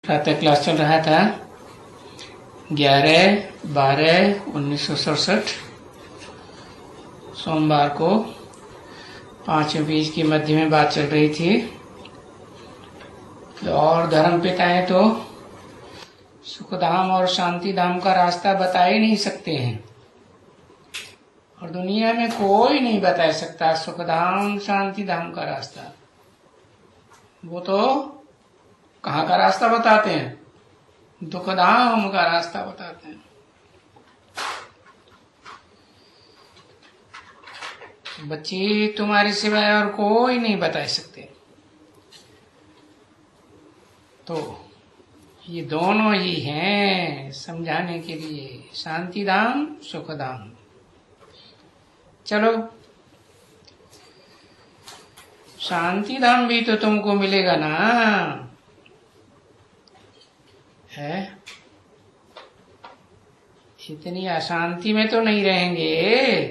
प्रातः क्लास चल रहा था 11/12/1967 सोमवार को 5:20 की मध्य में बात चल रही थी। और धर्म पिताएं तो सुखधाम और शांति धाम का रास्ता बता ही नहीं सकते हैं, और दुनिया में कोई नहीं बता सकता सुखधाम शांति धाम का रास्ता। वो तो कहाँ का रास्ता बताते हैं? दुखधाम का रास्ता बताते हैं। बच्ची तुम्हारे सिवाय और कोई नहीं बता सकते। तो ये दोनों ही हैं समझाने के लिए, शांति धाम सुख धाम। चलो, शांति धाम भी तो तुमको मिलेगा ना, है? इतनी अशांति में तो नहीं रहेंगे,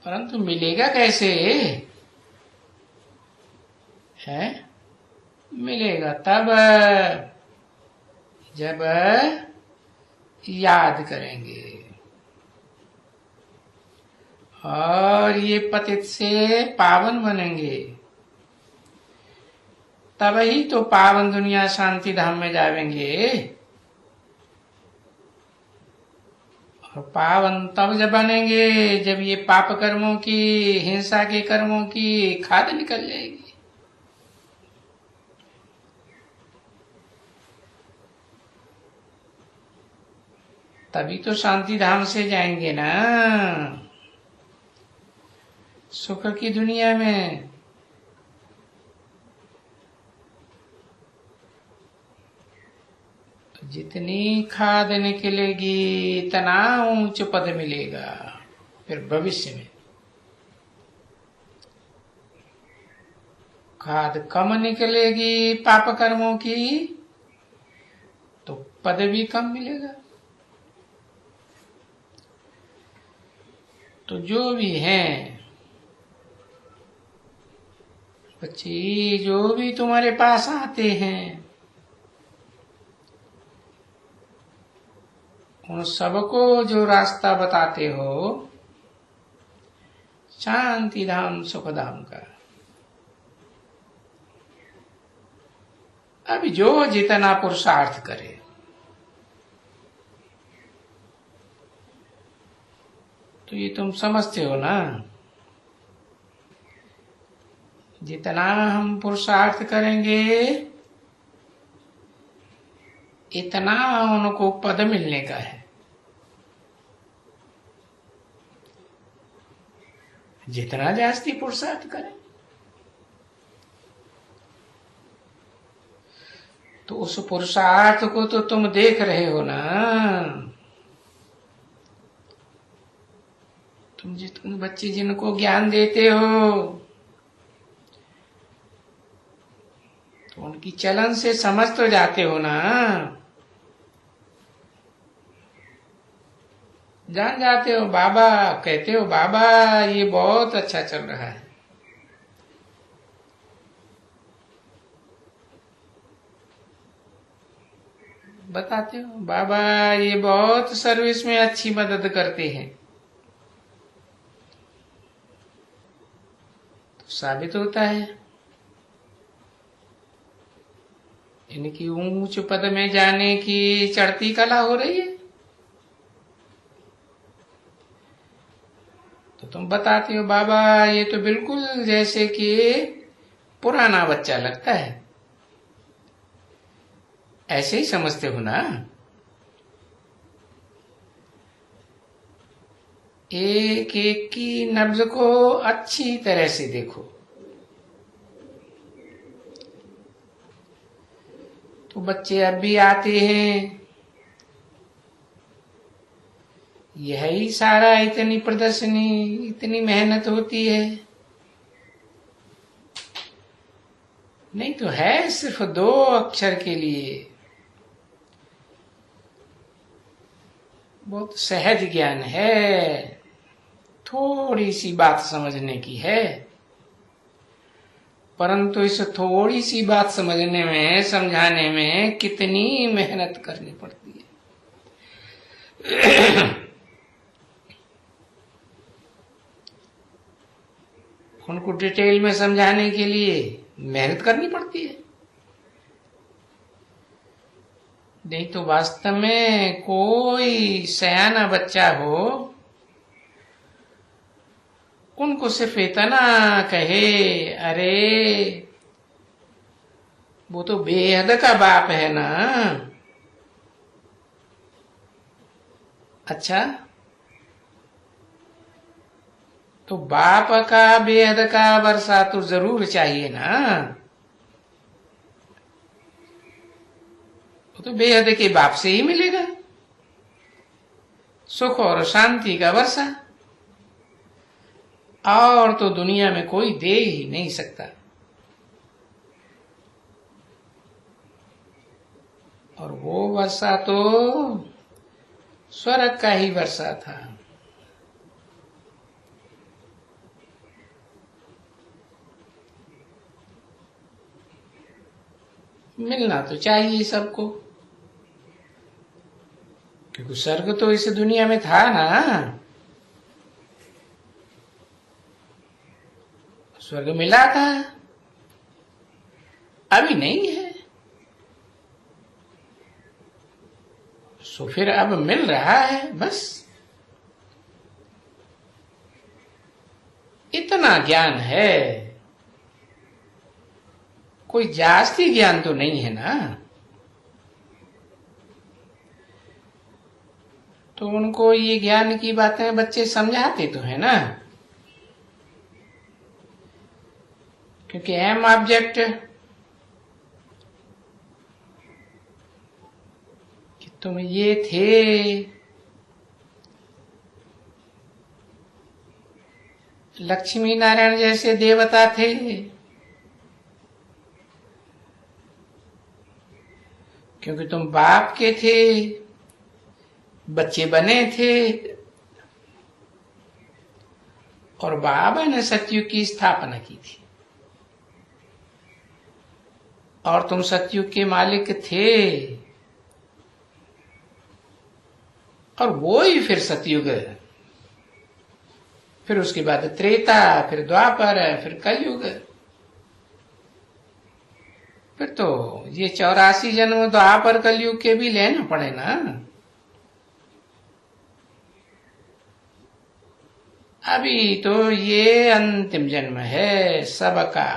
परंतु मिलेगा कैसे? है मिलेगा तब जब याद करेंगे, और ये पतित से पावन बनेंगे, तब ही तो पावन दुनिया शांति धाम में जाएंगे। और पावन तब जब बनेंगे जब ये पाप कर्मों की, हिंसा के कर्मों की खाद निकल जाएगी। तभी तो शांति धाम से जाएंगे ना सुख की दुनिया में। जितनी खाद निकलेगी इतना ऊंच पद मिलेगा फिर भविष्य में। खाद कम निकलेगी पाप कर्मों की तो पद भी कम मिलेगा। तो जो भी है बच्ची, जो भी तुम्हारे पास आते हैं उन सबको जो रास्ता बताते हो शांति धाम सुख धाम का, अब जो जितना पुरुषार्थ करे, तो ये तुम समझते हो ना, जितना हम पुरुषार्थ करेंगे इतना उनको पद मिलने का है। जितना जास्ती पुरुषार्थ करें तो उस पुरुषार्थ को तो तुम देख रहे हो ना। तुम बच्चे जिनको ज्ञान देते हो तो उनकी चलन से समझ तो जाते हो ना, जान जाते हो। बाबा कहते हो, बाबा ये बहुत अच्छा चल रहा है। बताते हो, बाबा ये बहुत सर्विस में अच्छी मदद करते हैं। तो साबित होता है इनकी ऊंच पद में जाने की चढ़ती कला हो रही है। तो तुम बताते हो, बाबा ये तो बिल्कुल जैसे कि पुराना बच्चा लगता है। ऐसे ही समझते हो ना। एक एक की नब्ज को अच्छी तरह से देखो। तो बच्चे अब भी आते हैं, यही सारा इतनी प्रदर्शनी, इतनी मेहनत होती है। नहीं तो है सिर्फ 2 अक्षर के लिए। बहुत सहज ज्ञान है, थोड़ी सी बात समझने की है। परंतु इस थोड़ी सी बात समझने में, समझाने में कितनी मेहनत करनी पड़ती है। उनको डिटेल में समझाने के लिए मेहनत करनी पड़ती है। नहीं तो वास्तव में कोई सयाना बच्चा हो, उनको सिर्फ इतना कहे, अरे वो तो बेहद का बाप है ना। अच्छा, तो बाप का बेहद का वर्षा तो जरूर चाहिए ना। वो तो बेहद के बाप से ही मिलेगा सुख और शांति का वर्षा, और तो दुनिया में कोई दे ही नहीं सकता। और वो वर्षा तो स्वर्ग का ही वर्षा था। मिलना तो चाहिए सबको, क्योंकि स्वर्ग तो इस दुनिया में था ना। स्वर्ग मिला था, अभी नहीं है, सो फिर अब मिल रहा है। बस इतना ज्ञान है, कोई जास्ती ज्ञान तो नहीं है ना। तो उनको ये ज्ञान की बातें बच्चे समझाते तो है ना, क्योंकि एम ऑब्जेक्ट कि तुम ये थे, लक्ष्मी नारायण जैसे देवता थे, क्योंकि तुम बाप के थे, बच्चे बने थे, और बाबा ने सतयुग की स्थापना की थी, और तुम सतयुग के मालिक थे। और वो ही फिर सतयुग, फिर उसके बाद त्रेता, फिर द्वापर, फिर कलयुग। फिर तो ये 84 जन्म द्वापर कलयुग के भी लेना पड़े ना। अभी तो ये अंतिम जन्म है सबका,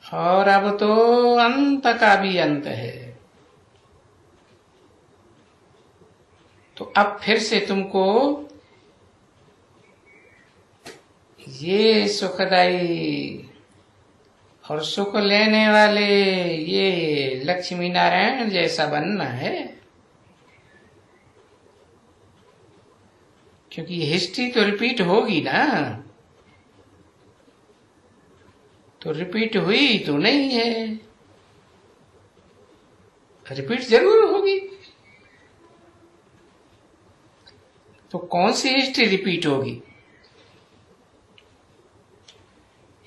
और अब तो अंत का भी अंत है। तो अब फिर से तुमको ये सुखदाई और सुख लेने वाले ये लक्ष्मी नारायण जैसा बनना है, क्योंकि हिस्ट्री तो रिपीट होगी ना। तो रिपीट हुई तो नहीं है, रिपीट जरूर होगी। तो कौन सी हिस्ट्री रिपीट होगी?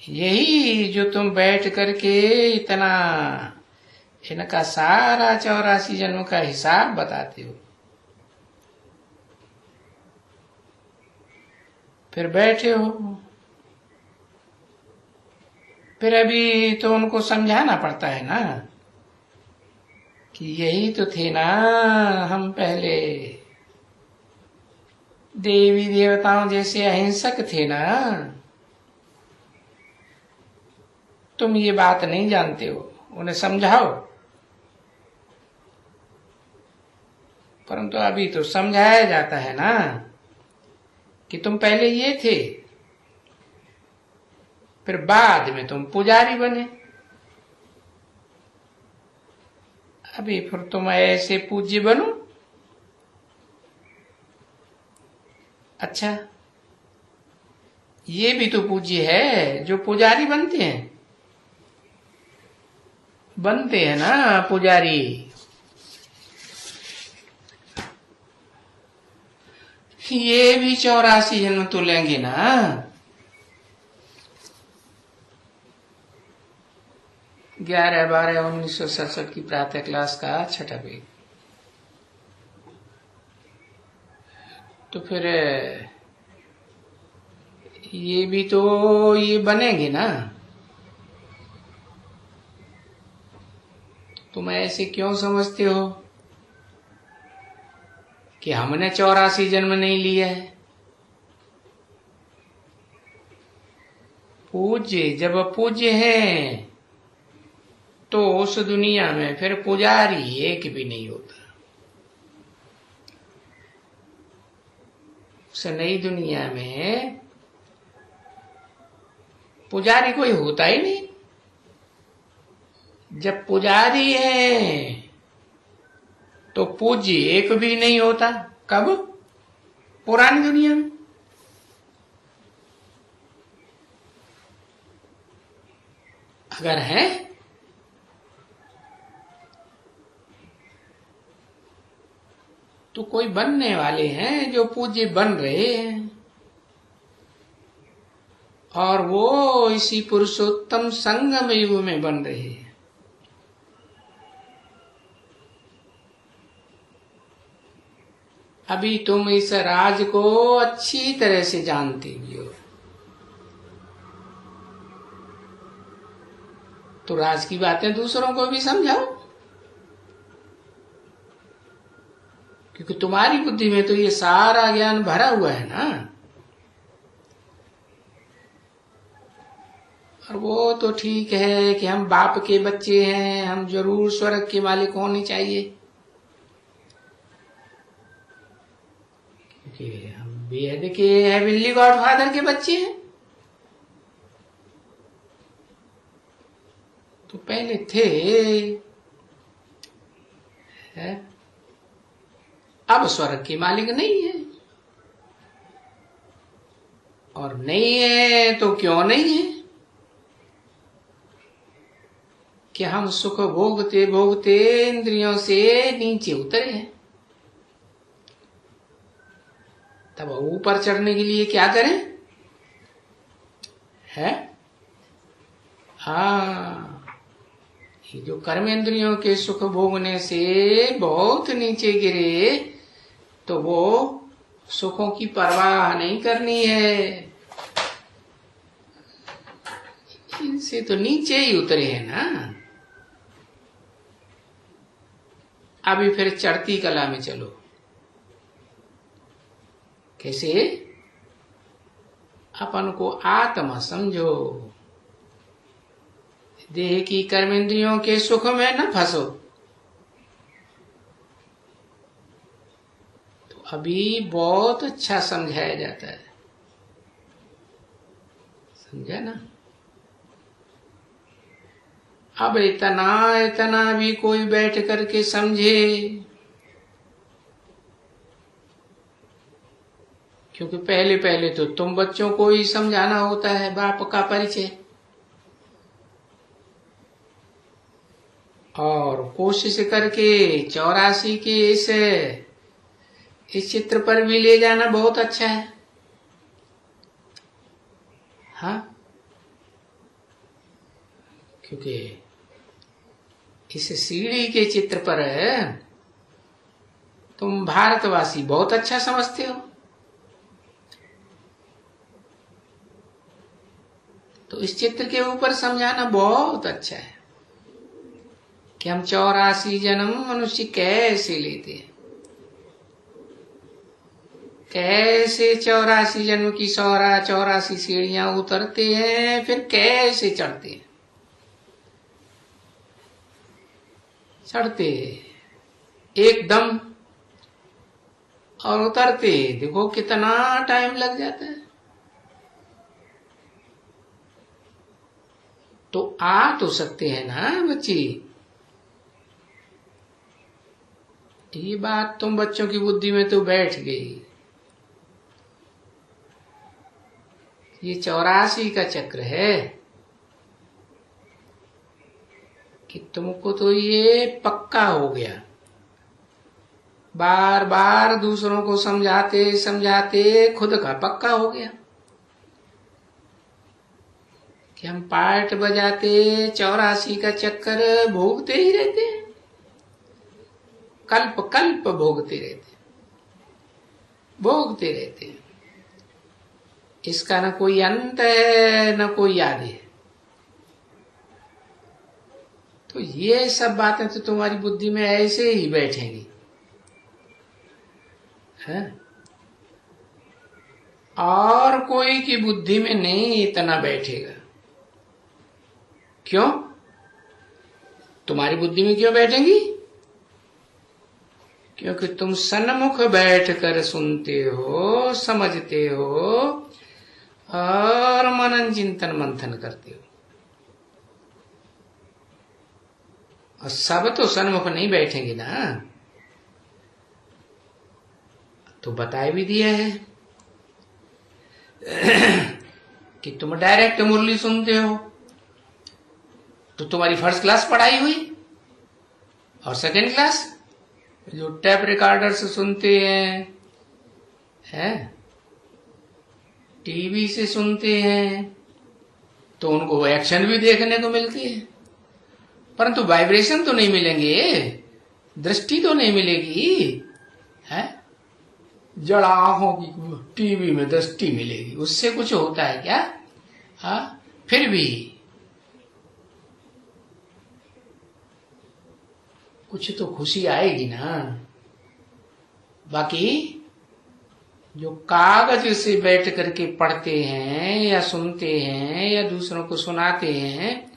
यही जो तुम बैठ करके इतना इनका सारा 84 जन्म का हिसाब बताते हो, फिर बैठे हो, फिर अभी तो उनको समझाना पड़ता है ना कि यही तो थे ना हम पहले, देवी देवताओं जैसे अहिंसक थे ना। तुम ये बात नहीं जानते हो, उन्हें समझाओ। परंतु अभी तो समझाया जाता है ना कि तुम पहले ये थे, फिर बाद में तुम पुजारी बने, अभी फिर तुम ऐसे पूज्य बनो। अच्छा, ये भी तो पूज्य है जो पुजारी बनते हैं, बनते हैं ना पुजारी। ये भी 84 जन्म तो लेंगे ना। 11/12/1967 की प्रातः क्लास का छठा पेज। तो फिर ये भी तो ये बनेंगे ना। तुम ऐसे क्यों समझते हो कि हमने 84 जन्म नहीं लिया है? पूज्य जब पूज्य है तो उस दुनिया में फिर पुजारी एक भी नहीं होता। उस नई दुनिया में पुजारी कोई होता ही नहीं। जब पुजारी है तो पूज्य एक भी नहीं होता। कब? पुरानी दुनिया में। अगर है तो कोई बनने वाले हैं जो पूज्य बन रहे हैं, और वो इसी पुरुषोत्तम संगम युग में बन रहे हैं। अभी तुम इस राज को अच्छी तरह से जानते भी हो, तो राज की बातें दूसरों को भी समझाओ, क्योंकि तुम्हारी बुद्धि में तो ये सारा ज्ञान भरा हुआ है ना। और वो तो ठीक है कि हम बाप के बच्चे हैं, हम जरूर स्वर्ग के मालिक होने चाहिए, क्योंकि हम बेहद के हेवनली गॉडफादर के बच्चे हैं। तो पहले थे है? अब स्वर्ग के मालिक नहीं है। और नहीं है तो क्यों नहीं है? कि हम सुख भोगते भोगते इंद्रियों से नीचे उतरे हैं। तब ऊपर चढ़ने के लिए क्या करें? है हाँ, ये जो कर्मेंद्रियों के सुख भोगने से बहुत नीचे गिरे, तो वो सुखों की परवाह नहीं करनी है। इनसे तो नीचे ही उतरे हैं ना। अभी फिर चढ़ती कला में चलो। कैसे? अपन को आत्मा समझो, देह की कर्मेंद्रियों के सुख में न फंसो। तो अभी बहुत अच्छा समझाया जाता है, समझा ना। अब इतना इतना भी कोई बैठ करके समझे, क्योंकि पहले पहले तो तुम बच्चों को ही समझाना होता है बाप का परिचय, और कोशिश करके 84 के इस चित्र पर भी ले जाना बहुत अच्छा है। हाँ, क्योंकि इस सीढ़ी के चित्र पर तुम भारतवासी बहुत अच्छा समझते हो, तो इस चित्र के ऊपर समझाना बहुत अच्छा है कि हम 84 जन्म मनुष्य कैसे लेते हैं, कैसे 84 जन्म की 84 सीढ़ियां उतरते हैं, फिर कैसे चढ़ते हैं। चढ़ते एकदम और उतरते देखो कितना टाइम लग जाता है। तो आ तो सकते हैं ना बच्ची। ये बात तुम बच्चों की बुद्धि में तो बैठ गई। ये 84 का चक्र है कि तुमको तो ये पक्का हो गया। बार बार दूसरों को समझाते समझाते खुद का पक्का हो गया कि कि हम पाठ बजाते 84 का चक्कर भोगते ही रहते हैं, कल्प कल्प भोगते रहते हैं, भोगते रहते हैं। इसका न कोई अंत है न कोई आदि है। तो ये सब बातें तो तुम्हारी बुद्धि में ऐसे ही बैठेंगी, है? और कोई की बुद्धि में नहीं इतना बैठेगा। क्यों? तुम्हारी बुद्धि में क्यों बैठेंगी? क्योंकि तुम सन्मुख बैठकर सुनते हो, समझते हो और मनन चिंतन मंथन करते हो। और सब तो सन्मुख नहीं बैठेंगे ना। तो बताए भी दिया है कि तुम डायरेक्ट मुरली सुनते हो तो तुम्हारी फर्स्ट क्लास पढ़ाई हुई, और सेकंड क्लास जो टैप रिकॉर्डर से सुनते हैं, टीवी से सुनते हैं, तो उनको एक्शन भी देखने को मिलती है, परंतु वाइब्रेशन तो नहीं मिलेंगे, दृष्टि तो नहीं मिलेगी, है? जड़ आंखों की टीवी में दृष्टि मिलेगी, उससे कुछ होता है क्या? हाँ, फिर भी कुछ तो खुशी आएगी ना। बाकी जो कागज से बैठ करके पढ़ते हैं या सुनते हैं या दूसरों को सुनाते हैं,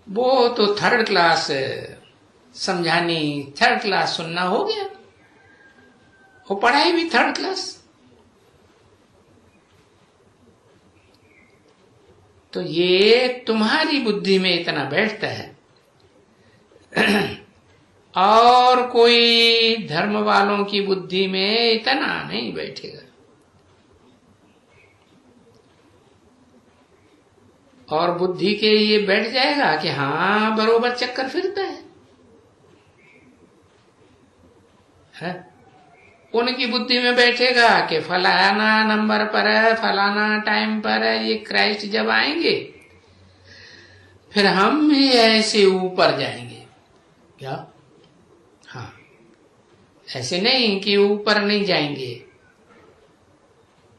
वो तो थर्ड क्लास समझानी, थर्ड क्लास सुनना हो गया, वो पढ़ाई भी थर्ड क्लास। तो ये तुम्हारी बुद्धि में इतना बैठता है और कोई धर्म वालों की बुद्धि में इतना नहीं बैठेगा। और बुद्धि के ये बैठ जाएगा कि हाँ बरोबर चक्कर फिरता है? उनकी बुद्धि में बैठेगा कि फलाना नंबर पर है, फलाना टाइम पर है, ये क्राइस्ट जब आएंगे फिर हम भी ऐसे ऊपर जाएंगे। क्या? हाँ, ऐसे नहीं कि ऊपर नहीं जाएंगे,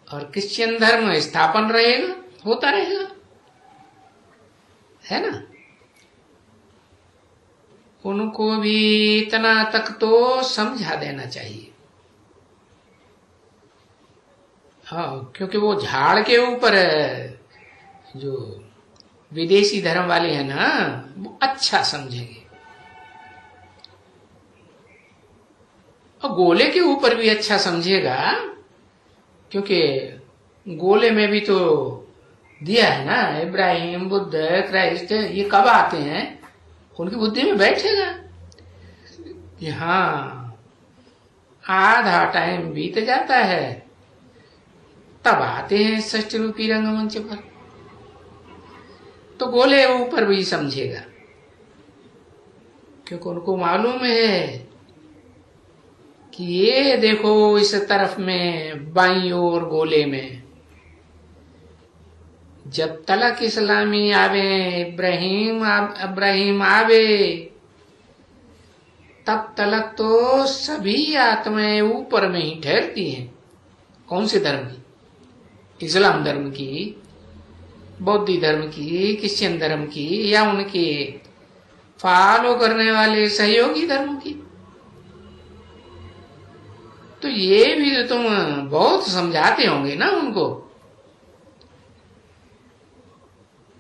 और क्रिश्चियन धर्म स्थापन रहेगा, होता रहेगा, है ना? उनको भी इतना तक तो समझा देना चाहिए। हाँ, क्योंकि वो झाड़ के ऊपर जो विदेशी धर्म वाले हैं ना, वो अच्छा समझेंगे, और गोले के ऊपर भी अच्छा समझेगा, क्योंकि गोले में भी तो दिया है ना, इब्राहिम, बुद्ध, क्राइस्ट, ये कब आते हैं? उनकी बुद्धि में बैठेगा कि हाँ आधा टाइम बीत जाता है, तब आते हैं षष्ठ रूपी रंगमंच पर। तो गोले ऊपर भी समझेगा, क्योंकि उनको मालूम है कि ये देखो इस तरफ में बाईं ओर गोले में जब तलक इस्लामी आवे, इब्राहिम आवे, तब तलक तो सभी आत्माएं ऊपर में ही ठहरती हैं। कौन से धर्म की? इस्लाम धर्म की, बौद्ध धर्म की, क्रिश्चियन धर्म की, या उनके फॉलो करने वाले सहयोगी धर्म की। तो ये भी तो तुम बहुत समझाते होंगे ना उनको।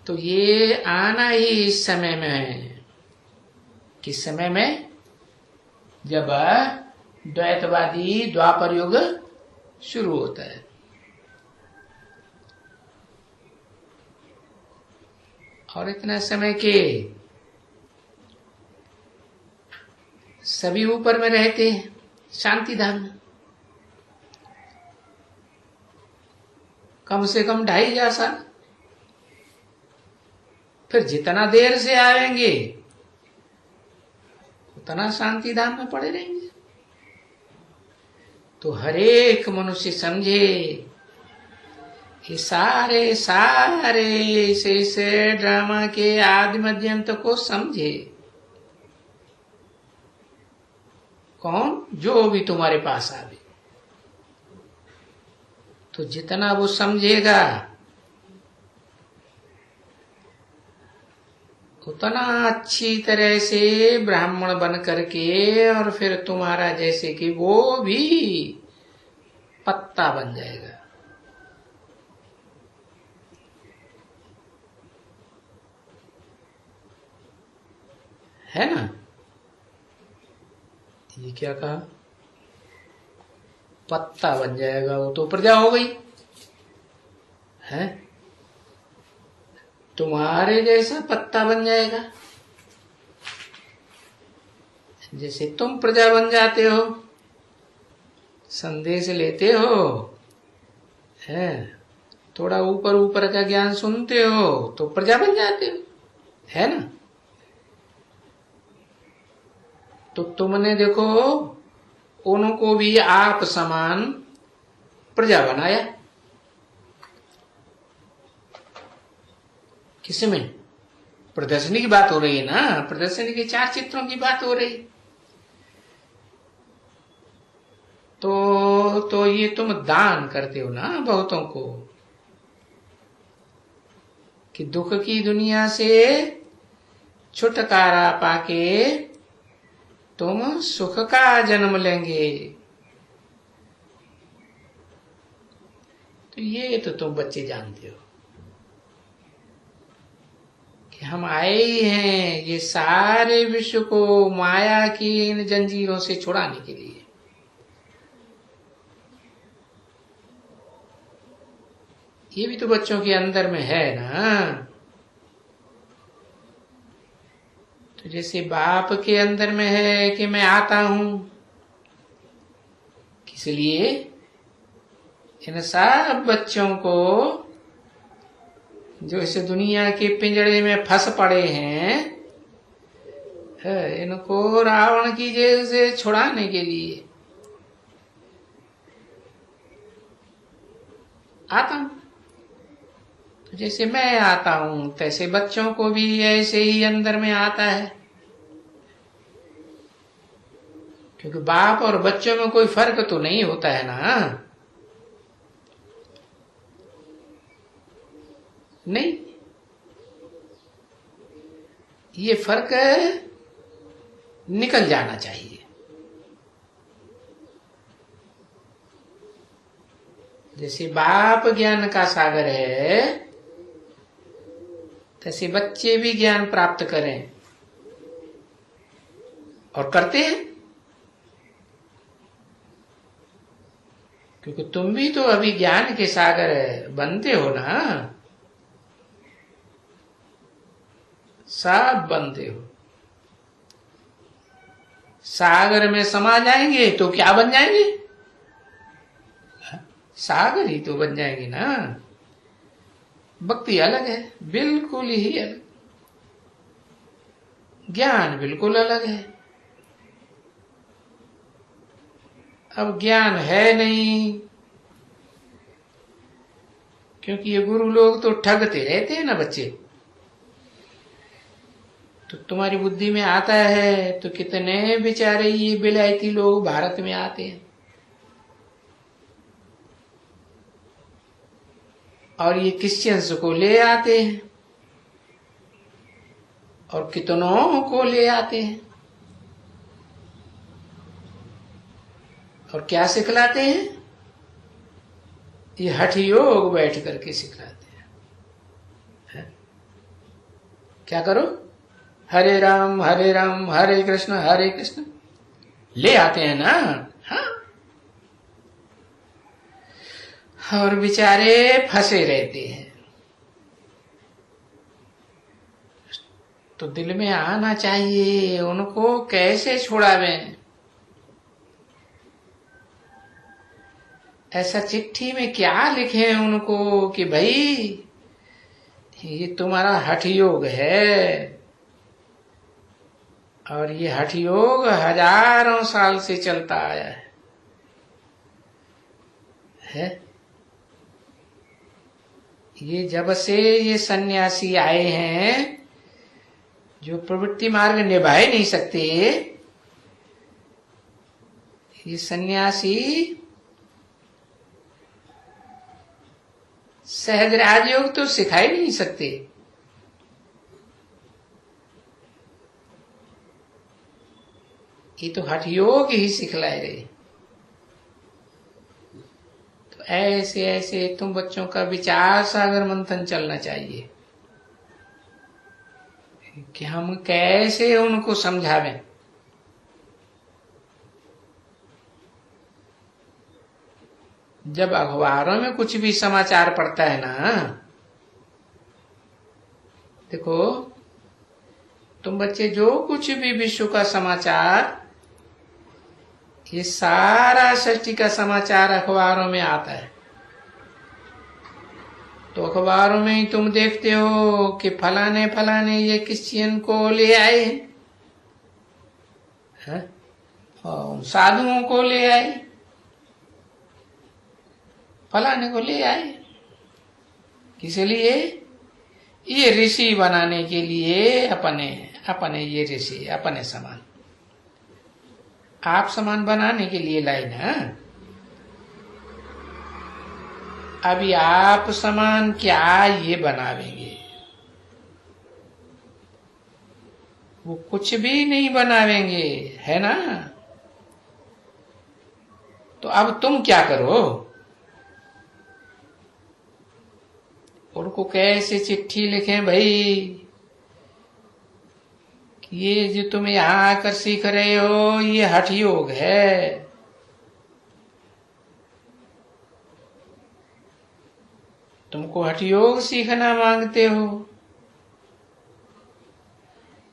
तो ये आना ही इस समय में है। किस समय में? जब द्वैतवादी द्वापर युग शुरू होता है। और इतना समय के सभी ऊपर में रहते हैं शांति धाम में, कम से कम 2,500 साल। फिर जितना देर से आएंगे उतना शांति धाम में पड़े रहेंगे। तो हर एक मनुष्य समझे ये सारे सारे इस ड्रामा के आदि मध्यम को समझे। कौन? जो भी तुम्हारे पास आवे। तो जितना वो समझेगा उतना अच्छी तरह से ब्राह्मण बन करके, और फिर तुम्हारा जैसे कि वो भी पत्ता बन जाएगा। है ना? ये क्या कहा? पत्ता बन जाएगा, वो तो प्रजा हो गई है। तुम्हारे जैसा पत्ता बन जाएगा, जैसे तुम प्रजा बन जाते हो, संदेश लेते हो, है, थोड़ा ऊपर ऊपर का ज्ञान सुनते हो तो प्रजा बन जाते हो, है ना? तो तुमने देखो उनको भी आप समान प्रजा बनाया। किसमें? प्रदर्शनी की बात हो रही है ना, प्रदर्शनी के 4 चित्रों की बात हो रही। तो ये तुम दान करते हो ना बहुतों को, कि दुख की दुनिया से छुटकारा पाके तुम सुख का जन्म लेंगे। तो ये तो तुम बच्चे जानते हो कि हम आए ही हैं ये सारे विश्व को माया की इन जंजीरों से छुड़ाने के लिए। ये भी तो बच्चों के अंदर में है ना। तो जैसे बाप के अंदर में है कि मैं आता हूं, किस लिए? इन सब बच्चों को जो इस दुनिया के पिंजड़े में फंस पड़े हैं, इनको रावण की जेल से छुड़ाने के लिए आता हूं। तो जैसे मैं आता हूं तैसे बच्चों को भी ऐसे ही अंदर में आता है, क्योंकि बाप और बच्चों में कोई फर्क तो नहीं होता है ना। नहीं, ये फर्क निकल जाना चाहिए। जैसे बाप ज्ञान का सागर है, तैसे बच्चे भी ज्ञान प्राप्त करें, और करते हैं, क्योंकि तुम भी तो अभी ज्ञान के सागर बनते हो ना, सब बनते हो। सागर में समा जाएंगे तो क्या बन जाएंगे? सागर ही तो बन जाएंगे ना। भक्ति अलग है, बिल्कुल ही अलग, ज्ञान बिल्कुल अलग है। अब ज्ञान है नहीं, क्योंकि ये गुरु लोग तो ठगते रहते हैं ना बच्चे। तो तुम्हारी बुद्धि में आता है तो कितने बेचारे ये बिलायती लोग भारत में आते हैं और ये क्रिश्चियंस को ले आते हैं और कितनों को ले आते हैं, और क्या सिखलाते हैं? ये हठ योग बैठ करके सिखलाते हैं। क्या करो? हरे राम हरे कृष्ण ले आते हैं ना। हाँ, और बेचारे फंसे रहते हैं। तो दिल में आना चाहिए उनको कैसे छुड़ावें। ऐसा चिट्ठी में क्या लिखे उनको कि भाई ये तुम्हारा हठ योग है, और ये हठ योग हजारों साल से चलता आया है? ये जब से ये सन्यासी आए हैं जो प्रवृत्ति मार्ग निभाए नहीं सकते, ये सन्यासी सहज राजयोग तो सिखा ही नहीं सकते। ये तो हठ योग ही सिखलाए गए। तो ऐसे ऐसे तुम बच्चों का विचार सागर मंथन चलना चाहिए कि हम कैसे उनको समझावें। जब अखबारों में कुछ भी समाचार पढ़ता है ना, देखो तुम बच्चे जो कुछ भी विश्व का समाचार, ये सारा सृष्टि का समाचार अखबारों में आता है। तो अखबारों में ही तुम देखते हो कि फलाने फलाने ये क्रिश्चियन को ले आए हैं, और साधुओं को ले आए, फलाने को ले आए। किस लिए? ये ऋषि बनाने के लिए, अपने अपने ये ऋषि अपने समान, आप समान बनाने के लिए लाए ना। अभी आप समान क्या ये बनावेंगे? वो कुछ भी नहीं बनावेंगे, है ना। तो अब तुम क्या करो? उनको कैसे चिट्ठी लिखें भाई कि ये जो तुम यहां आकर सीख रहे हो ये हठ योग है। तुमको हठ योग सीखना मांगते हो,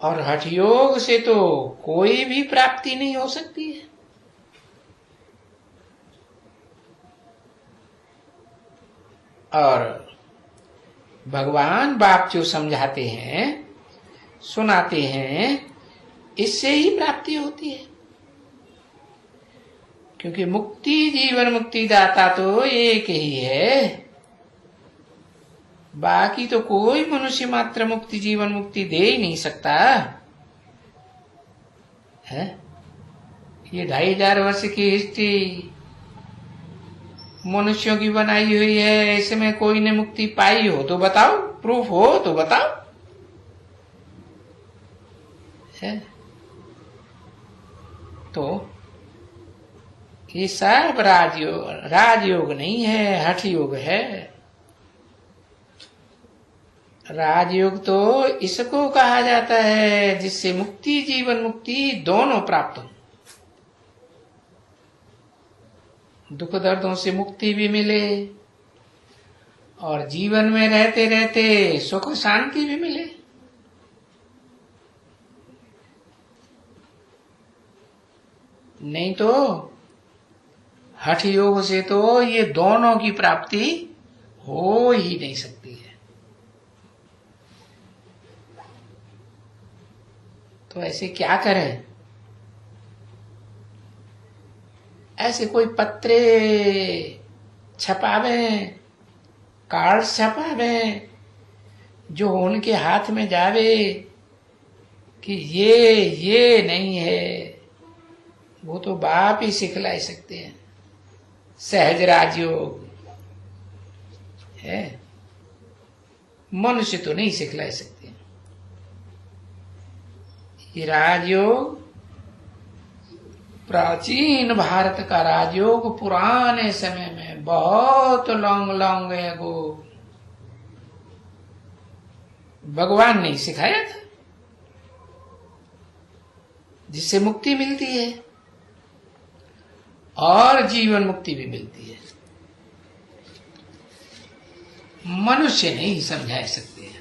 और हठ योग से तो कोई भी प्राप्ति नहीं हो सकती है। और भगवान बाप जो समझाते हैं, सुनाते हैं, इससे ही प्राप्ति होती है। क्योंकि मुक्ति, जीवन मुक्ति दाता तो एक ही है। बाकी तो कोई मनुष्य मात्र मुक्ति, जीवन मुक्ति दे ही नहीं सकता है। ये 2500 वर्ष की हिस्ट्री मनुष्यों की बनाई हुई है। इसमें कोई ने मुक्ति पाई हो तो बताओ, प्रूफ हो तो बताओ है। तो ये सब राजयोग नहीं है, हठ योग है। राजयोग तो इसको कहा जाता है जिससे मुक्ति, जीवन मुक्ति दोनों प्राप्त हो। दुख दर्दों से मुक्ति भी मिले और जीवन में रहते रहते सुख शांति भी मिले। नहीं तो हठ योग से तो ये दोनों की प्राप्ति हो ही नहीं सकती है। तो ऐसे क्या करें? ऐसे कोई पत्रे छपावे, कार्ड छपावे, जो उनके हाथ में जावे कि ये नहीं है, वो तो बाप ही सिखला सकते हैं। सहज राजयोग है, मनुष्य तो नहीं सिखला सकते। ये राजयोग प्राचीन भारत का राजयोग, पुराने समय में बहुत लॉन्ग एगो भगवान ने सिखाया था, जिससे मुक्ति मिलती है और जीवन मुक्ति भी मिलती है। मनुष्य नहीं समझा सकते हैं।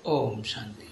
ओम शांति।